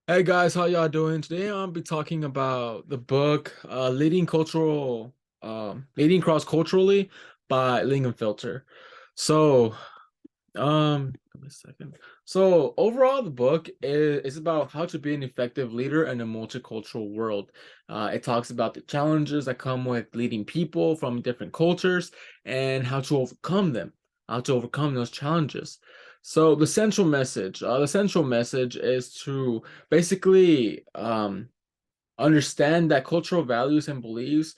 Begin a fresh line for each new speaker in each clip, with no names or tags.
Hey guys, how y'all doing? Today I'll be talking about the book Leading Cross Culturally by Lingenfelter. So, give me a second. So overall the book is about how to be an effective leader in a multicultural world. It talks about the challenges that come with leading people from different cultures and how to overcome those challenges. So the central message is to basically understand that cultural values and beliefs,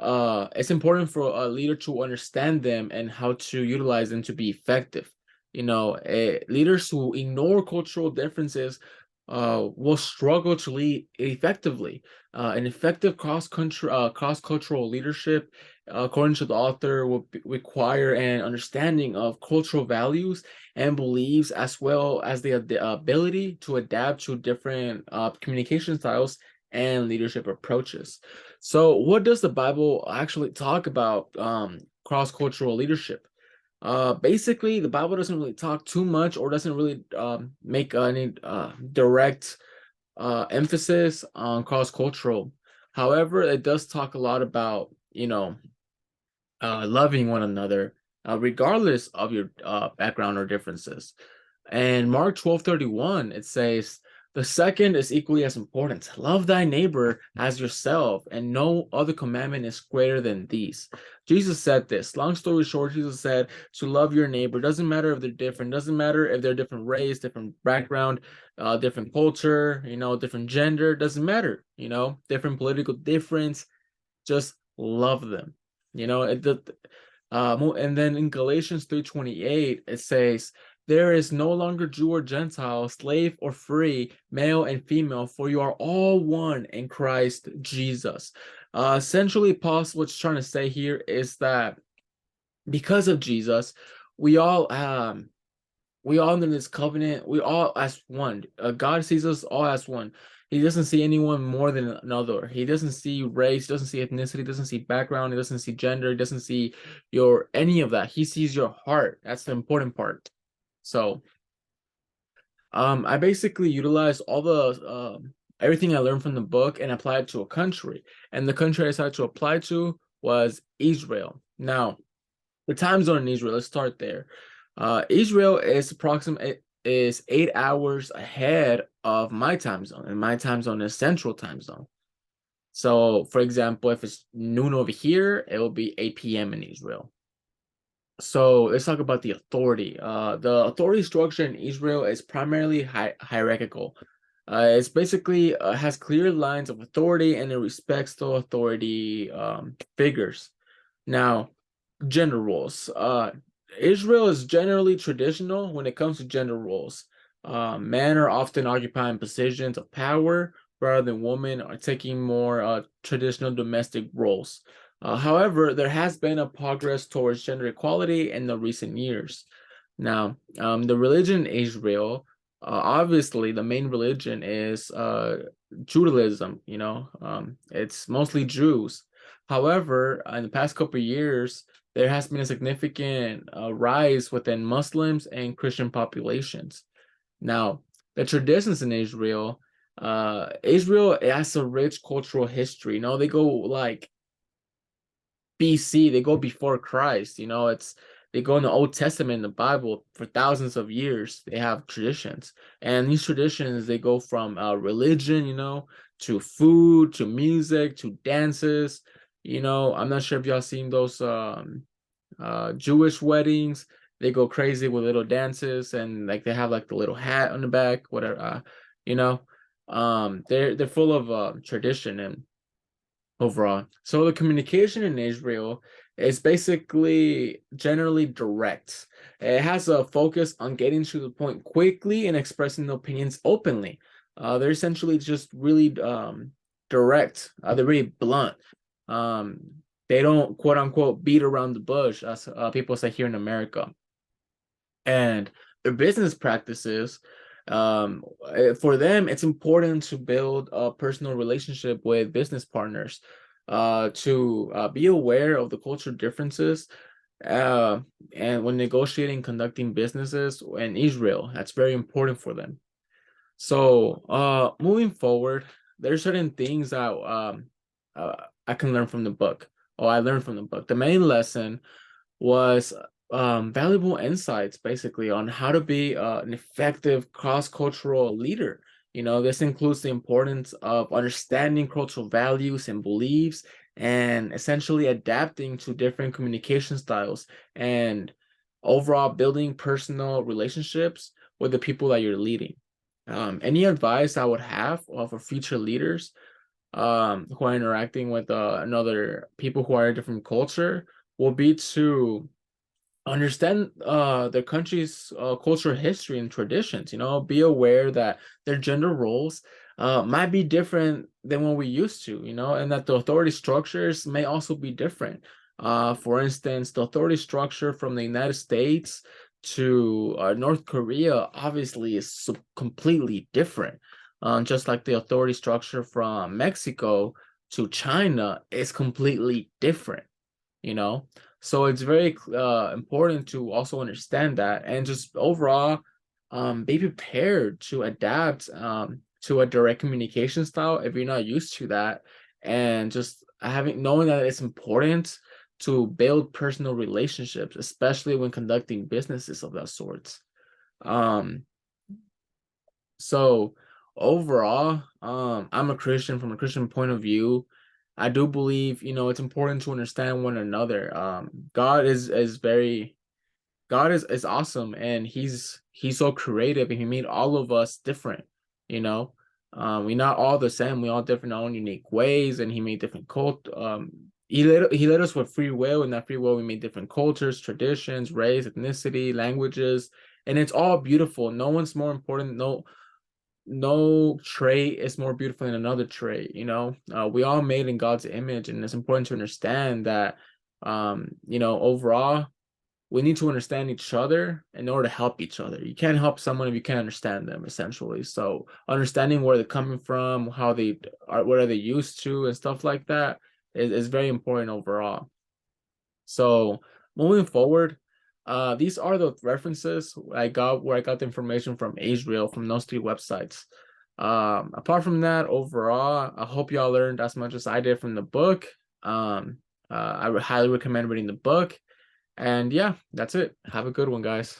it's important for a leader to understand them and how to utilize them to be effective. Leaders who ignore cultural differences will struggle to lead effectively. An effective cross-cultural leadership, according to the author, will require an understanding of cultural values and beliefs, as well as the ability to adapt to different communication styles and leadership approaches. So, what does the Bible actually talk about cross-cultural leadership? Basically, the Bible doesn't really talk too much or doesn't really make any direct emphasis on cross-cultural. However, it does talk a lot about, loving one another, regardless of your background or differences. And Mark 12:31, it says, the second is equally as important. Love thy neighbor as yourself, and no other commandment is greater than these. Jesus said this. Long story short, Jesus said to love your neighbor. Doesn't matter if they're different, doesn't matter if they're different race, different background, different culture, different gender, doesn't matter, different political difference. Just love them. And then in Galatians 3:28, it says, there is no longer Jew or Gentile, slave or free, male and female, for you are all one in Christ Jesus. Essentially, Paul, what's trying to say here is that because of Jesus, we all under this covenant, we all as one. God sees us all as one. He doesn't see anyone more than another. He doesn't see race, doesn't see ethnicity, doesn't see background, he doesn't see gender, he doesn't see your any of that. He sees your heart. That's the important part. So, I basically utilized all the everything I learned from the book and applied it to a country. And the country I decided to apply to was Israel. Now, the time zone in Israel, let's start there. Israel is 8 hours ahead of my time zone, and my time zone is Central Time Zone. So, for example, if it's noon over here, it will be 8 p.m. in Israel. So let's talk about the authority. The authority structure in Israel is primarily hierarchical. It's basically has clear lines of authority and it respects the authority figures. Now, gender roles. Israel is generally traditional when it comes to gender roles. Men are often occupying positions of power rather than women are taking more traditional domestic roles. However, there has been a progress towards gender equality in the recent years. Now, the religion in Israel, obviously, the main religion is Judaism. It's mostly Jews. However, in the past couple of years, there has been a significant rise within Muslims and Christian populations. Now, the traditions in Israel has a rich cultural history. They go like BC, they go before Christ. They go in the Old Testament in the Bible for thousands of years. They have traditions, and these traditions they go from religion, to food, to music, to dances. I'm not sure if y'all seen those Jewish weddings. They go crazy with little dances and like they have like the little hat on the back, whatever. You know, they're full of tradition and overall. So the communication in Israel is basically generally direct. It has a focus on getting to the point quickly and expressing the opinions openly. They're essentially just really direct. They're really blunt. Um, they don't quote unquote beat around the bush, as people say here in America. And their business practices, for them, it's important to build a personal relationship with business partners, to be aware of the cultural differences, uh, and when negotiating, conducting businesses in Israel, that's very important for them. So, moving forward, there's certain things that I can learn from the book. Or I learned from the book. The main lesson was valuable insights basically on how to be an effective cross-cultural leader. This includes the importance of understanding cultural values and beliefs and essentially adapting to different communication styles and overall building personal relationships with the people that you're leading. Any advice I would have for future leaders who are interacting with another people who are in a different culture will be to understand their country's cultural history and traditions. Be aware that their gender roles might be different than what we used to, and that the authority structures may also be different. For instance, the authority structure from the United States to North Korea obviously is completely different. Just like the authority structure from Mexico to China is completely different, you know so it's very important to also understand that, and just overall be prepared to adapt to a direct communication style if you're not used to that, and just knowing that it's important to build personal relationships, especially when conducting businesses of that sorts. um so overall, I'm a Christian. From a Christian point of view, I do believe, it's important to understand one another. God is awesome, and he's so creative, and he made all of us different, you know. We're not all the same, we all different in our own unique ways, and he made different he led us with free will, and that free will we made different cultures, traditions, race, ethnicity, languages, and it's all beautiful. No one's more important. No trait is more beautiful than another trait. We all made in God's image, and it's important to understand that overall we need to understand each other in order to help each other. You can't help someone if you can't understand them, essentially. So understanding where they're coming from, how they are, what are they used to, and stuff like that is very important overall. So moving forward, these are the references I got where I got the information from Israel from those three websites. Apart from that, overall, I hope y'all learned as much as I did from the book. I would highly recommend reading the book. And yeah, that's it. Have a good one, guys.